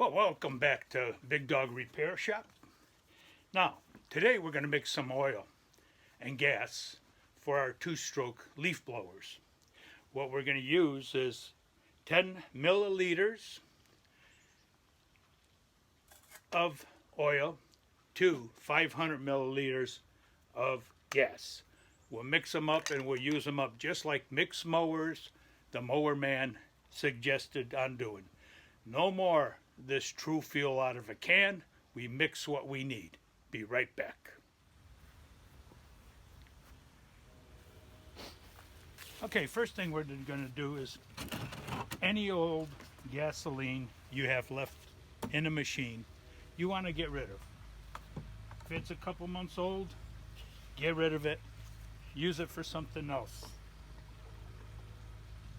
Well, welcome back to Big Dog Repair Shop. Now, today we're going to mix some oil and gas for our two-stroke leaf blowers. What we're going to use is 10 milliliters of oil to 500 milliliters of gas. We'll mix them up and we'll use them up just like mixed mowers the mower man suggested on doing. No more this true fuel out of a can. We mix what we need. Be right back. Okay, first thing we're going to do is any old gasoline you have left in a machine, you want to get rid of. If it's a couple months old, get rid of it. Use it for something else.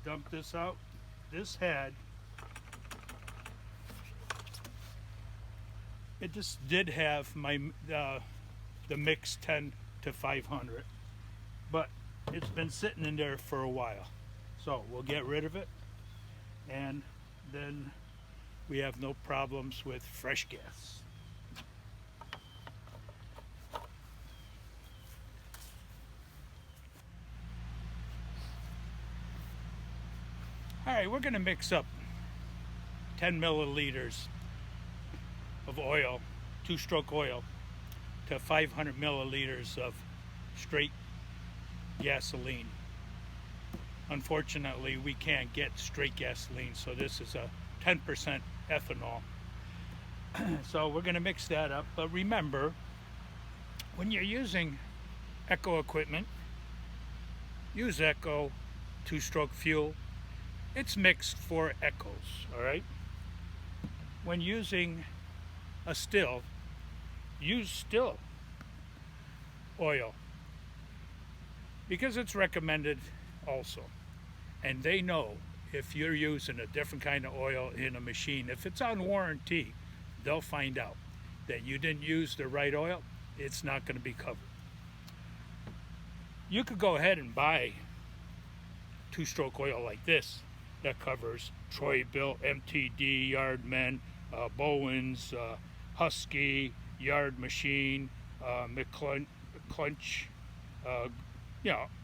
Dump this out. This had, it just did have my the mix 10 to 500, but it's been sitting in there for a while. So we'll get rid of it, and then we have no problems with fresh gas. Alright, we're going to mix up 10 milliliters of oil, two-stroke oil, to 500 milliliters of straight gasoline. Unfortunately, we can't get straight gasoline, so this is a 10% ethanol. So we're going to mix that up. But remember, when you're using Echo equipment, use Echo two-stroke fuel. It's mixed for Echoes, all right? When using a Stihl, use Stihl oil because it's recommended also. And they know if you're using a different kind of oil in a machine, if it's on warranty, they'll find out that you didn't use the right oil. It's not going to be covered. You could go ahead and buy two-stroke oil like this that covers Troy-Bilt, MTD, Yardman, Bowens, Husky, Yard Machine, McClunch,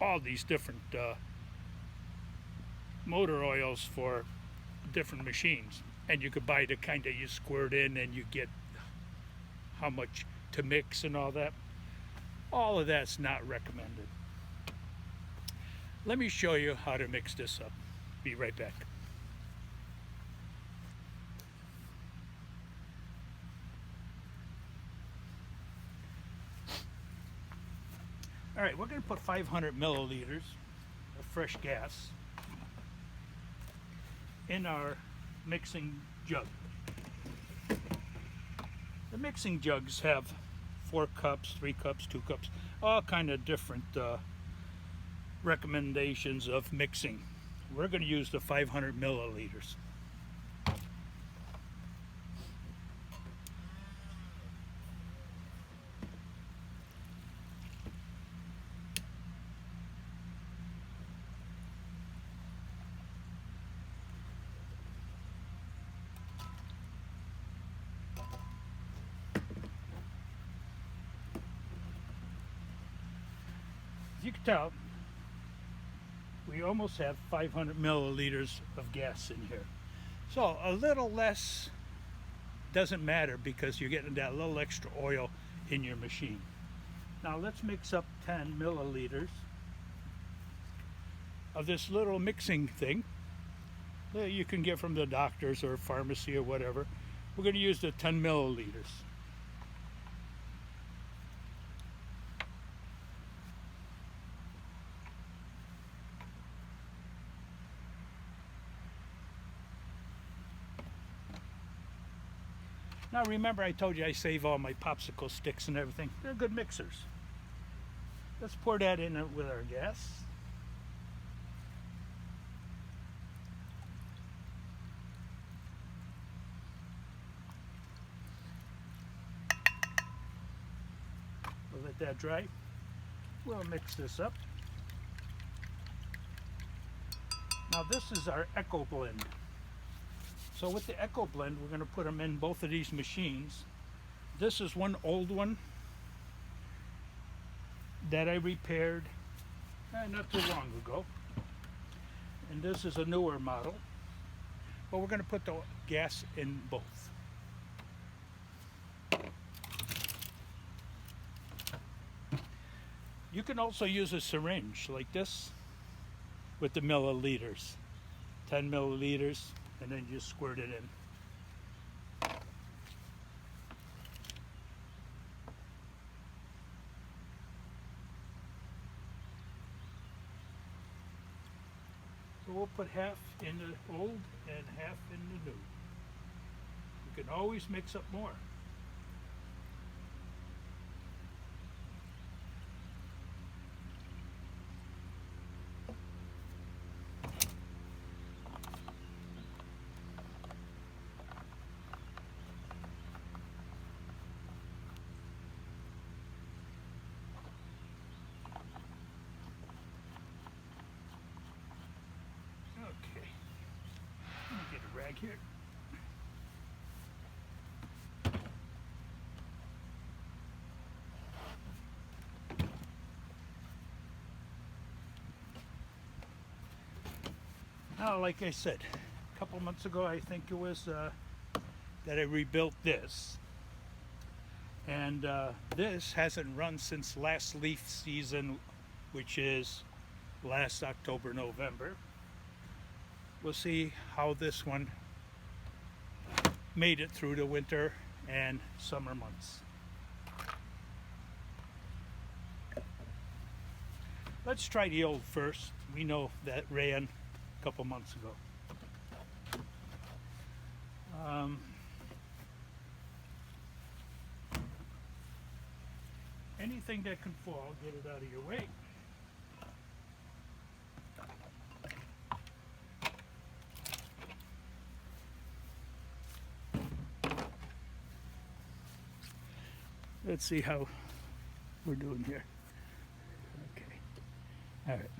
all these different motor oils for different machines. And you could buy the kind that you squirt in and you get how much to mix and all that. All of that's not recommended. Let me show you how to mix this up. Be right back. All right, we're going to put 500 milliliters of fresh gas in our mixing jug. The mixing jugs have 4 cups, 3 cups, 2 cups, all kind of different recommendations of mixing. We're going to use the 500 milliliters. As you can tell, we almost have 500 milliliters of gas in here. So a little less doesn't matter because you're getting that little extra oil in your machine. Now let's mix up 10 milliliters of this little mixing thing that you can get from the doctors or pharmacy or whatever. We're going to use the 10 milliliters. Now remember, I told you I save all my popsicle sticks and everything. They're good mixers. Let's pour that in with our gas. We'll let that dry. We'll mix this up. Now this is our Echo blend. So with the Echo Blend, we're going to put them in both of these machines. This is one old one that I repaired not too long ago. And this is a newer model. But we're going to put the gas in both. You can also use a syringe like this with the milliliters. 10 milliliters, and then you just squirt it in. So we'll put half in the old and half in the new. You can always mix up more. Okay, let me get a rag here. Now, like I said, a couple months ago, I think it was, that I rebuilt this. And this hasn't run since last leaf season, which is last October, November. We'll see how this one made it through the winter and summer months. Let's try the old first. We know that ran a couple months ago. Anything that can fall, get it out of your way. Let's see how we're doing here. Okay. All right.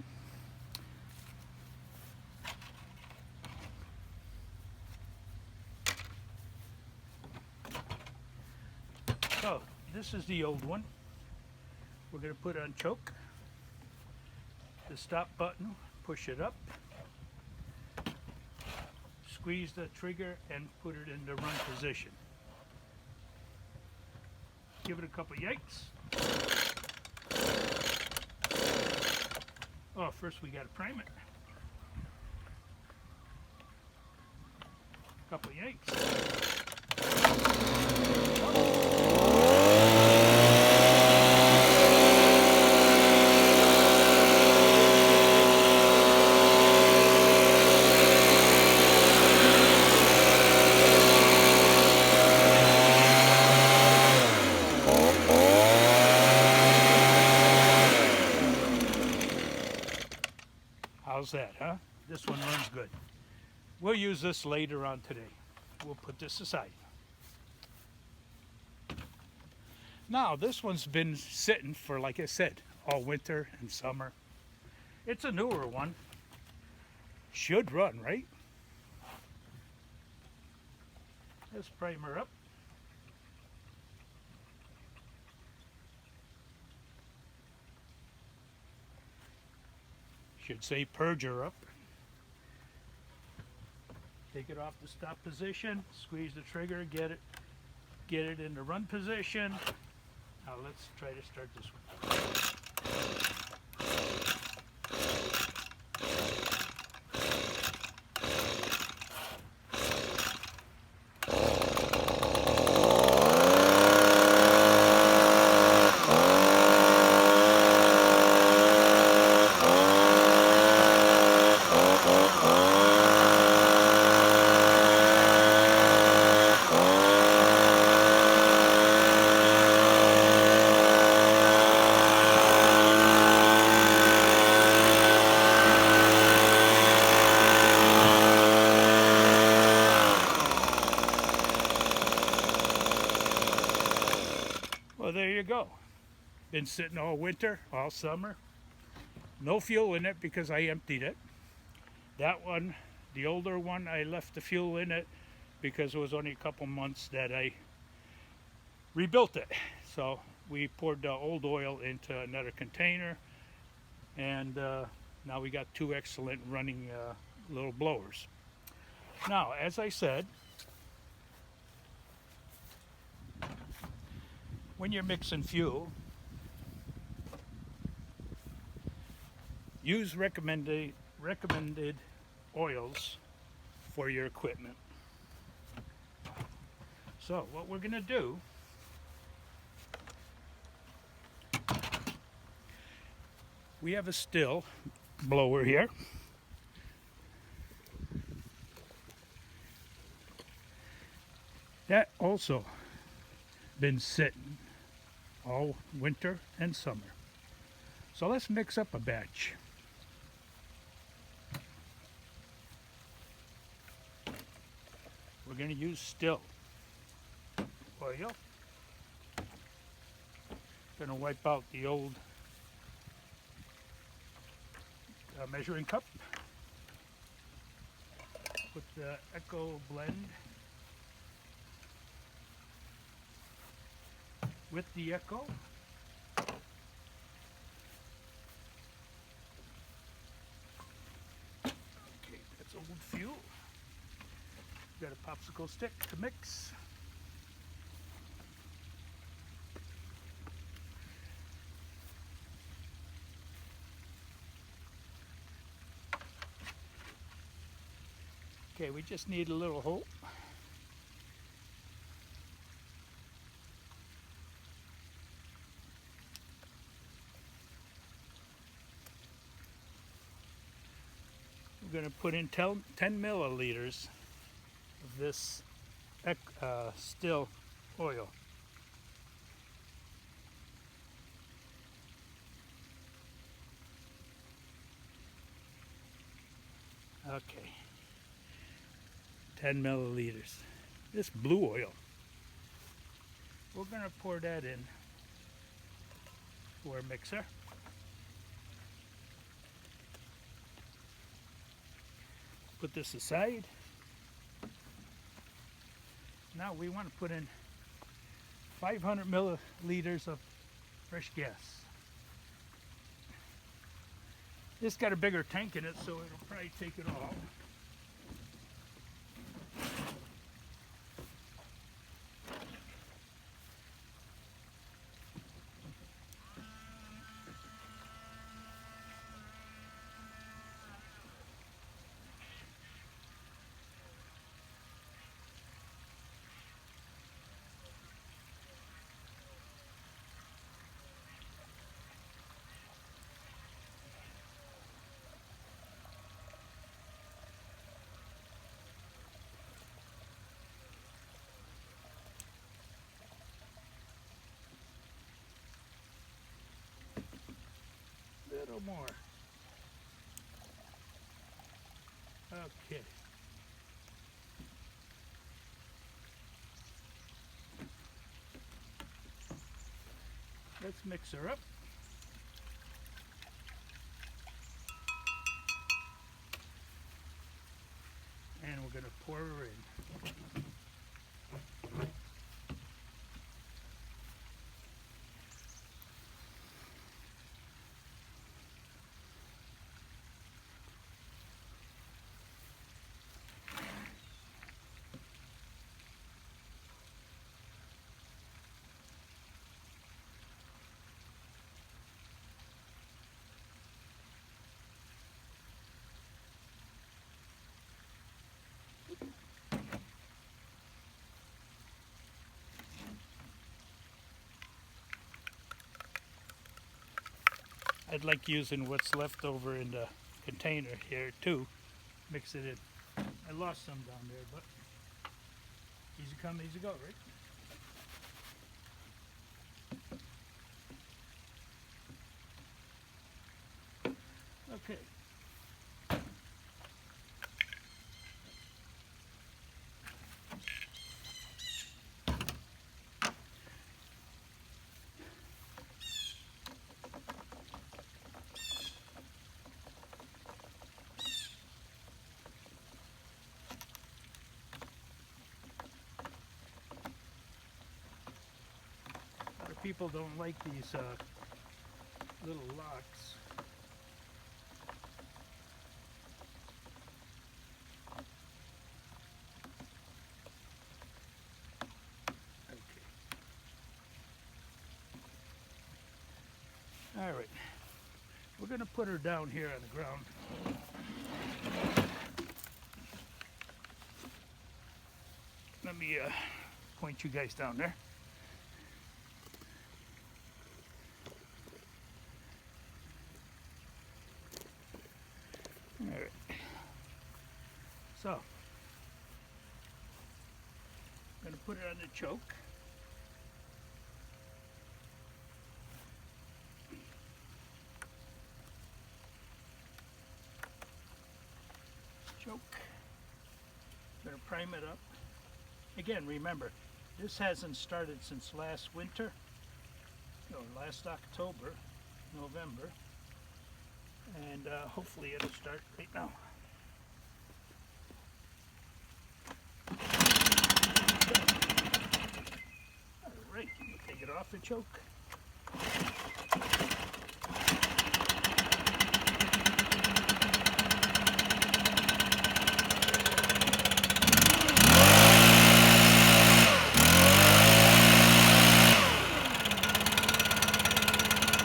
So, this is the old one. We're going to put on choke. The stop button, push it up. Squeeze the trigger and put it in the run position. Give it a couple yanks. Oh, first we got to prime it. Couple yanks. How's that, huh? This one runs good. We'll use this later on today. We'll put this aside. Now, this one's been sitting for, like I said, all winter and summer. It's a newer one. Should run, right? Let's prime her up. Should say purge her up. Take it off the stop position, squeeze the trigger, get it in the run position. Now let's try to start this one. Well, there you go. Been sitting all winter, all summer. No fuel in it because I emptied it. That one, the older one, I left the fuel in it because it was only a couple months that I rebuilt it. So we poured the old oil into another container, and now we got two excellent running little blowers. Now, as I said, when you're mixing fuel, use recommended oils for your equipment. So what we're going to do, we have a Stihl blower here. That also been sitting all winter and summer. So let's mix up a batch. We're going to use Stihl oil. Going to wipe out the old measuring cup. Put the Echo blend with the Echo. Okay, that's old fuel. Got a popsicle stick to mix. Okay, we just need a little hole. We're going to put in 10 milliliters of this Stihl oil. Okay, 10 milliliters. This blue oil, we're going to pour that in to our mixer. Put this aside. Now we want to put in 500 milliliters of fresh gas. This got a bigger tank in it, so it'll probably take it all. Little more. Okay. Let's mix her up. And we're going to pour her in. I'd like using what's left over in the container here too. Mix it in. I lost some down there, but easy come, easy go, right? Okay. people don't like these little locks. Okay. All right. We're going to put her down here on the ground. Let me point you guys down there. All right. So, I'm going to put it on the choke. Choke. Going to prime it up. Again, remember, this hasn't started since last winter, last October, November, and hopefully it'll start right now. All right, take it off the choke.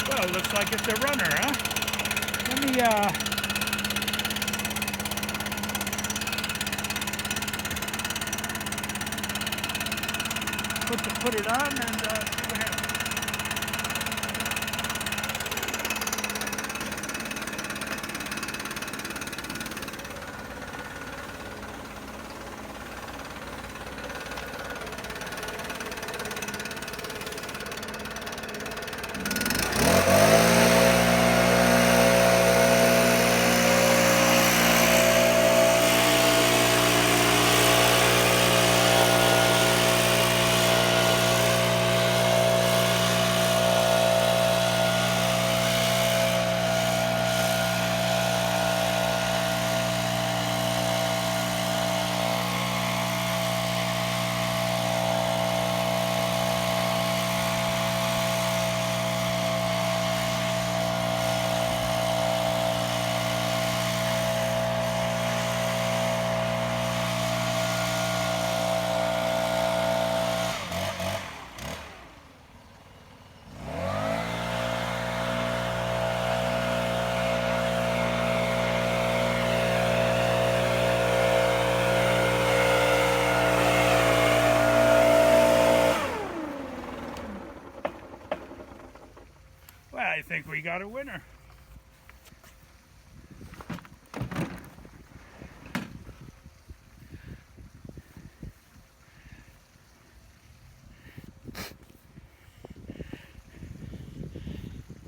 Well, looks like it's a runner, huh? Let me put it on and see what happens. Well, I think we got a winner.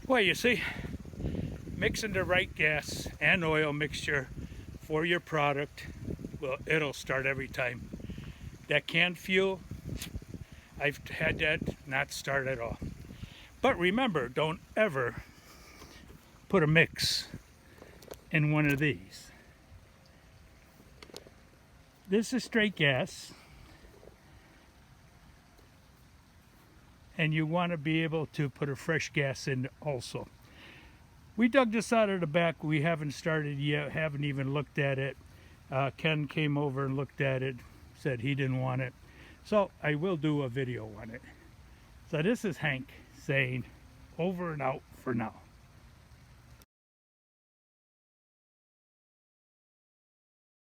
Well, you see, mixing the right gas and oil mixture for your product, well, it'll start every time. That canned fuel, I've had that not start at all. But remember, don't ever put a mix in one of these. This is straight gas, and you want to be able to put a fresh gas in also. We dug this out of the back. We haven't started yet, haven't even looked at it. Ken came over and looked at it, said he didn't want it. So I will do a video on it. So this is Hank saying over and out for now.